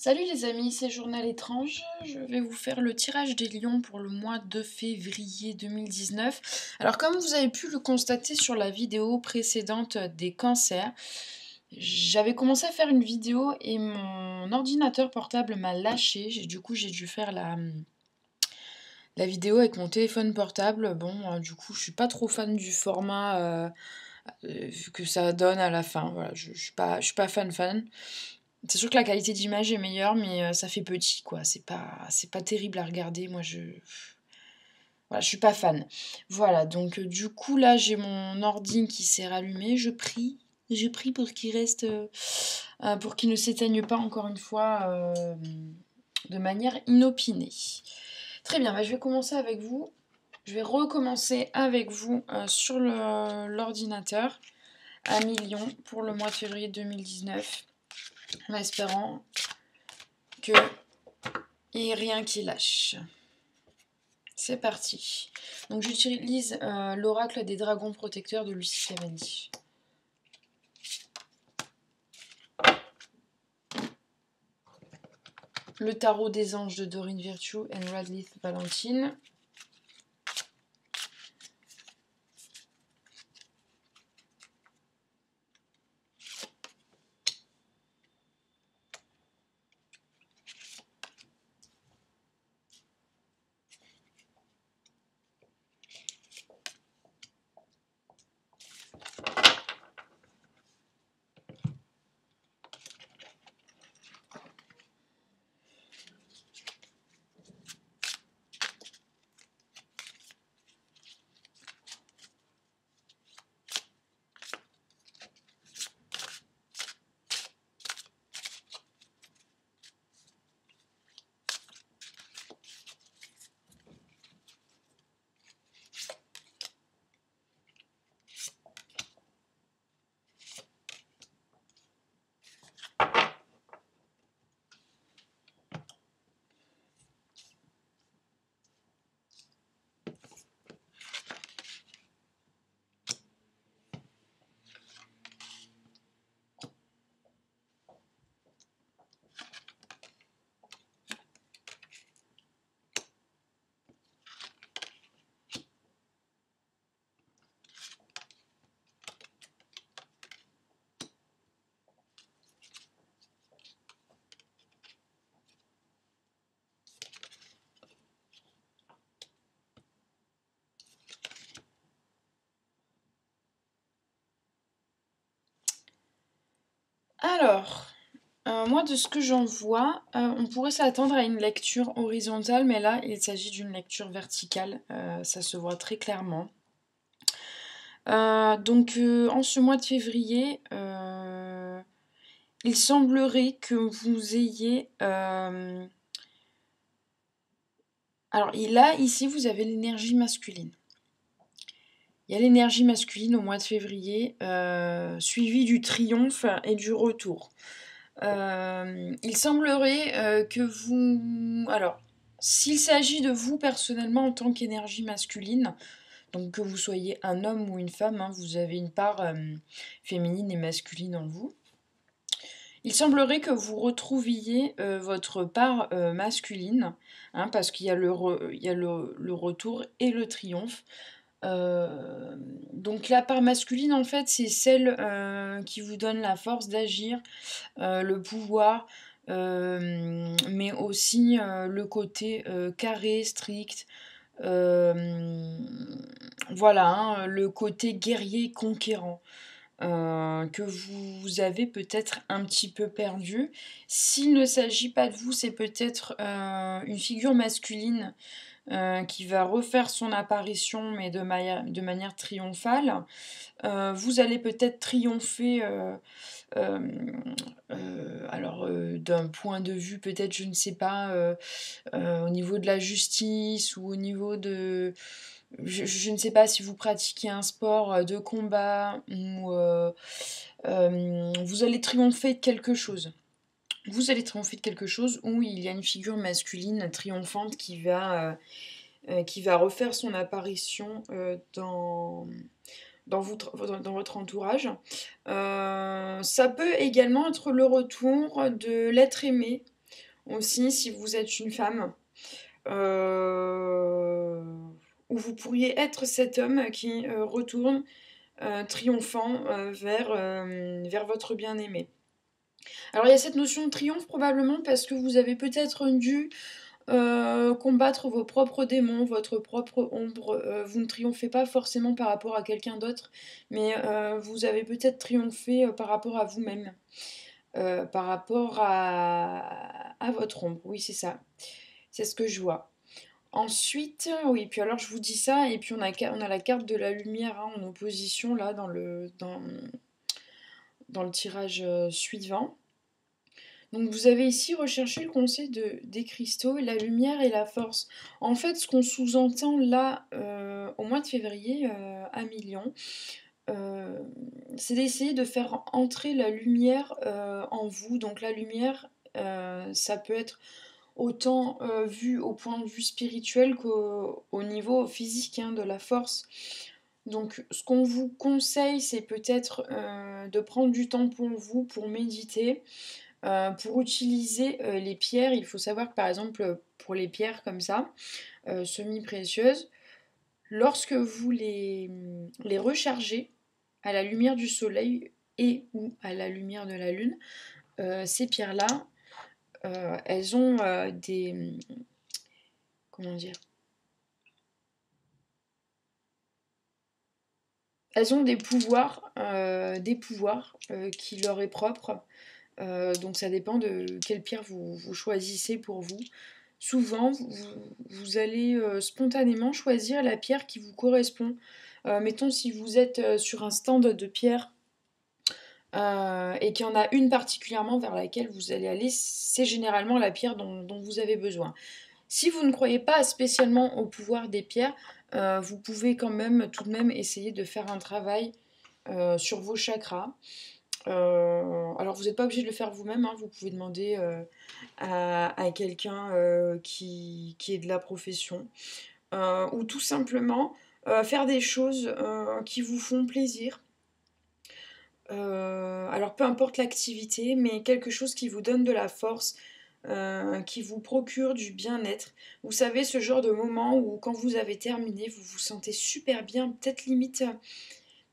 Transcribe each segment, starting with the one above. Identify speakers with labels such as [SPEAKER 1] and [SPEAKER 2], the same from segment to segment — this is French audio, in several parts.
[SPEAKER 1] Salut les amis, c'est Journal Étrange. Je vais vous faire le tirage des lions pour le mois de février 2019. Alors comme vous avez pu le constater sur la vidéo précédente des cancers, j'avais commencé à faire une vidéo et mon ordinateur portable m'a lâché. Du coup j'ai dû faire la vidéo avec mon téléphone portable. Bon, du coup je suis pas trop fan du format que ça donne à la fin. Voilà, je suis pas fan. C'est sûr que la qualité d'image est meilleure, mais ça fait petit, quoi. C'est pas terrible à regarder. Moi, voilà, je suis pas fan. Voilà, donc du coup, là, j'ai mon ordi qui s'est rallumé. Je prie pour qu'il reste, pour qu'il ne s'éteigne pas encore une fois de manière inopinée. Très bien, bah, je vais commencer avec vous. Je vais recommencer avec vous sur l'ordinateur à million pour le mois de février 2019, en espérant que et rien qui lâche. C'est parti. Donc j'utilise l'oracle des dragons protecteurs de Lucie Cavendish. Le tarot des anges de Doreen Virtue et Radcliffe Valentine. Alors, moi de ce que j'en vois, on pourrait s'attendre à une lecture horizontale, mais là il s'agit d'une lecture verticale, ça se voit très clairement. Donc en ce mois de février, il semblerait que vous ayez... alors là, ici, vous avez l'énergie masculine. Il y a l'énergie masculine au mois de février, suivie du triomphe et du retour. Il semblerait que vous... Alors, s'il s'agit de vous personnellement en tant qu'énergie masculine, donc que vous soyez un homme ou une femme, hein, vous avez une part féminine et masculine en vous. Il semblerait que vous retrouviez votre part masculine, hein, parce qu'il y a il y a le retour et le triomphe. Donc la part masculine, en fait, c'est celle qui vous donne la force d'agir, le pouvoir, mais aussi le côté carré, strict. Voilà, hein, le côté guerrier conquérant. Que vous avez peut-être un petit peu perdu. S'il ne s'agit pas de vous, c'est peut-être une figure masculine qui va refaire son apparition, mais de manière triomphale. Vous allez peut-être triompher, alors d'un point de vue peut-être, je ne sais pas, au niveau de la justice ou au niveau de... Je ne sais pas si vous pratiquez un sport de combat ou vous allez triompher de quelque chose. Vous allez triompher de quelque chose où il y a une figure masculine triomphante qui va refaire son apparition dans votre entourage. Ça peut également être le retour de l'être aimé. Aussi, si vous êtes une femme, euh, où vous pourriez être cet homme qui retourne triomphant vers votre bien-aimé. Alors il y a cette notion de triomphe probablement parce que vous avez peut-être dû combattre vos propres démons, votre propre ombre. Vous ne triomphez pas forcément par rapport à quelqu'un d'autre, mais vous avez peut-être triomphé par rapport à vous-même, par rapport à votre ombre. Oui, c'est ça. C'est ce que je vois. Ensuite, oui, puis alors je vous dis ça, et puis on a la carte de la lumière hein, en opposition là dans le tirage suivant. Donc vous avez ici recherché le conseil des cristaux, la lumière et la force. En fait, ce qu'on sous-entend là, au mois de février, à Million, euh, c'est d'essayer de faire entrer la lumière en vous. Donc la lumière, ça peut être autant vu au point de vue spirituel qu'au niveau physique hein, de la force. Donc ce qu'on vous conseille, c'est peut-être de prendre du temps pour vous, pour méditer. Pour utiliser les pierres, il faut savoir que par exemple pour les pierres comme ça, semi-précieuses, lorsque vous les rechargez à la lumière du soleil et ou à la lumière de la lune, ces pierres-là, elles ont des... Comment dire? Elles ont des pouvoirs qui leur est propre. Donc ça dépend de quelle pierre vous choisissez pour vous. Souvent, vous allez spontanément choisir la pierre qui vous correspond. Mettons si vous êtes sur un stand de pierres et qu'il y en a une particulièrement vers laquelle vous allez aller, c'est généralement la pierre dont vous avez besoin. Si vous ne croyez pas spécialement au pouvoir des pierres, vous pouvez quand même tout de même essayer de faire un travail sur vos chakras. Alors vous n'êtes pas obligé de le faire vous-même, hein, vous pouvez demander à quelqu'un qui est de la profession, ou tout simplement faire des choses qui vous font plaisir. Alors peu importe l'activité, mais quelque chose qui vous donne de la force, qui vous procure du bien-être. Vous savez, ce genre de moment où quand vous avez terminé, vous vous sentez super bien, peut-être limite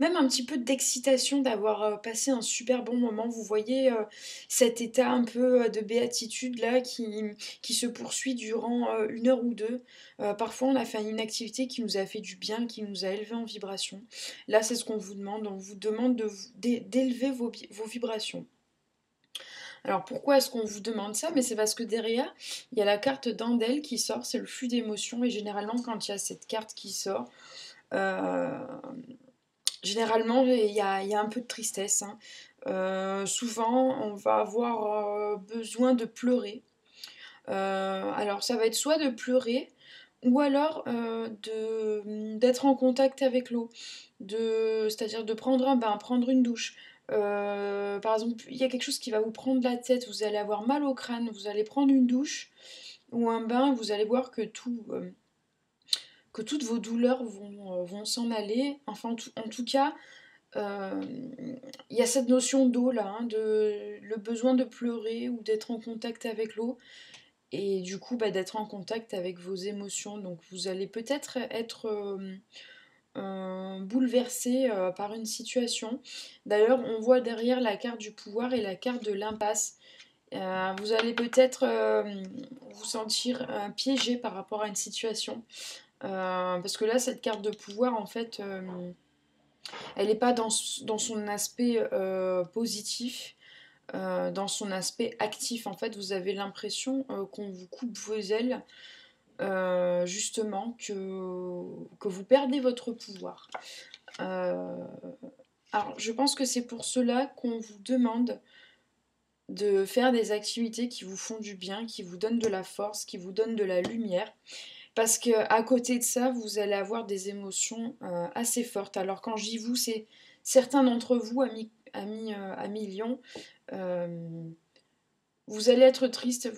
[SPEAKER 1] même un petit peu d'excitation d'avoir passé un super bon moment. Vous voyez cet état un peu de béatitude là qui se poursuit durant une heure ou deux. Parfois on a fait une activité qui nous a fait du bien, qui nous a élevé en vibration. Là c'est ce qu'on vous demande. On vous demande d'élever vos vibrations. Alors pourquoi est-ce qu'on vous demande ça? Mais c'est parce que derrière, il y a la carte d'Andel qui sort, c'est le flux d'émotions. Et généralement quand il y a cette carte qui sort, euh, généralement, il y a un peu de tristesse, hein. Souvent, on va avoir besoin de pleurer. Alors, ça va être soit de pleurer, ou alors d'être en contact avec l'eau. C'est-à-dire de prendre un bain, prendre une douche. Par exemple, il y a quelque chose qui va vous prendre la tête, vous allez avoir mal au crâne, vous allez prendre une douche ou un bain, vous allez voir que toutes vos douleurs vont s'en aller. Enfin, en tout cas, euh, il y a cette notion d'eau là, hein, de le besoin de pleurer ou d'être en contact avec l'eau, et du coup d'être en contact avec vos émotions. Donc vous allez peut-être être bouleversé par une situation. D'ailleurs, on voit derrière la carte du pouvoir et la carte de l'impasse. Vous allez peut-être vous sentir piégé par rapport à une situation. Parce que là, cette carte de pouvoir, en fait, elle n'est pas dans son aspect positif, dans son aspect actif. En fait, vous avez l'impression qu'on vous coupe vos ailes, justement, que vous perdez votre pouvoir. Euh, alors, je pense que c'est pour cela qu'on vous demande de faire des activités qui vous font du bien, qui vous donnent de la force, qui vous donnent de la lumière. Parce que à côté de ça, vous allez avoir des émotions assez fortes. Alors quand je dis vous, c'est certains d'entre vous, amis Lion, euh, vous allez être triste,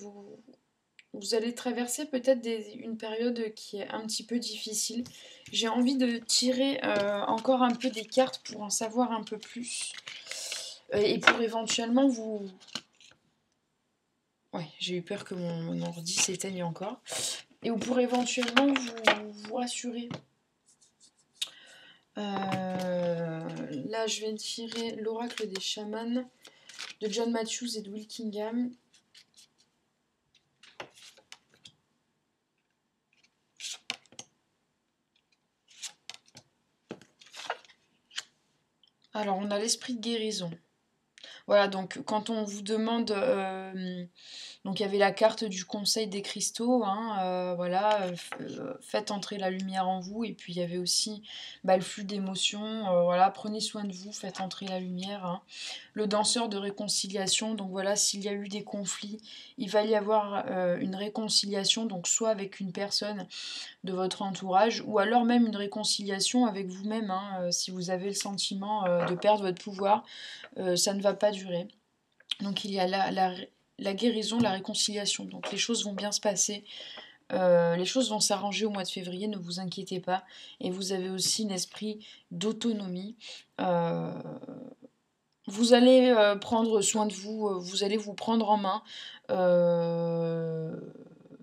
[SPEAKER 1] vous allez traverser peut-être une période qui est un petit peu difficile. J'ai envie de tirer encore un peu des cartes pour en savoir un peu plus. Et pour éventuellement Ouais, j'ai eu peur que mon ordi s'éteigne encore. Et pour éventuellement vous rassurer. Là, je vais tirer l'oracle des chamans de John Matthews et de Will Kingham. Alors, on a l'esprit de guérison. Voilà, donc quand on vous demande, donc il y avait la carte du conseil des cristaux, hein, voilà, faites entrer la lumière en vous, et puis il y avait aussi le flux d'émotions, voilà, prenez soin de vous, faites entrer la lumière, hein. Le danseur de réconciliation, donc voilà, s'il y a eu des conflits, il va y avoir une réconciliation, donc soit avec une personne de votre entourage, ou alors même une réconciliation avec vous-même, hein, si vous avez le sentiment de perdre votre pouvoir, ça ne va pas durer. Donc il y a la guérison, la réconciliation. Donc les choses vont bien se passer. Les choses vont s'arranger au mois de février, ne vous inquiétez pas. Et vous avez aussi l'esprit d'autonomie. Vous allez prendre soin de vous, vous allez vous prendre en main.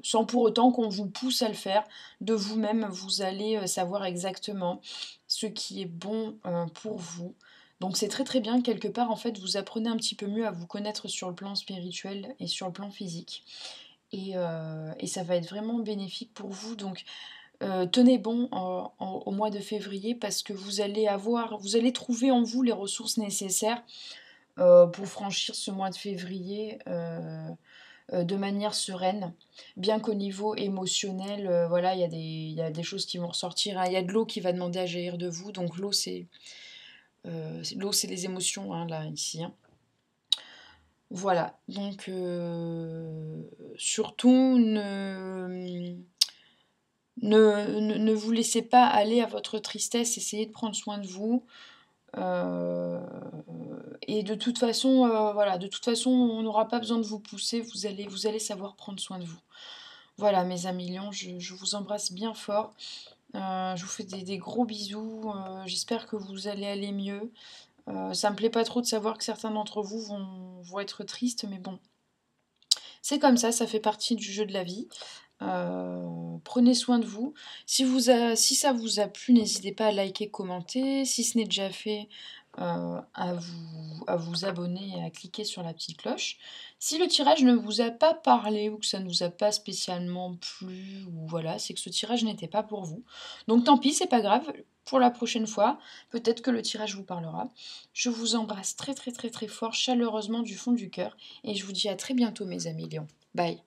[SPEAKER 1] Sans pour autant qu'on vous pousse à le faire. De vous-même, vous allez savoir exactement ce qui est bon pour vous. Donc c'est très très bien, quelque part en fait vous apprenez un petit peu mieux à vous connaître sur le plan spirituel et sur le plan physique. Et ça va être vraiment bénéfique pour vous. Donc tenez bon au mois de février, parce que vous allez trouver en vous les ressources nécessaires pour franchir ce mois de février de manière sereine, bien qu'au niveau émotionnel, voilà, il y a des choses qui vont ressortir, hein. Il y a de l'eau qui va demander à jaillir de vous, donc l'eau c'est les émotions, hein, là, ici, hein. Voilà, donc surtout ne vous laissez pas aller à votre tristesse, essayez de prendre soin de vous. Et de toute façon, voilà, de toute façon, on n'aura pas besoin de vous pousser, vous allez savoir prendre soin de vous. Voilà, mes amis lions, je vous embrasse bien fort. Je vous fais des gros bisous. J'espère que vous allez aller mieux. Ça me plaît pas trop de savoir que certains d'entre vous vont être tristes, mais bon, c'est comme ça fait partie du jeu de la vie. Prenez soin de vous. Si ça vous a plu, n'hésitez pas à liker, commenter. Si ce n'est déjà fait, à vous abonner et à cliquer sur la petite cloche. Si le tirage ne vous a pas parlé ou que ça ne vous a pas spécialement plu, ou voilà, c'est que ce tirage n'était pas pour vous. Donc tant pis, c'est pas grave. Pour la prochaine fois, peut-être que le tirage vous parlera. Je vous embrasse très très très très fort, chaleureusement du fond du cœur, et je vous dis à très bientôt mes amis Lions. Bye.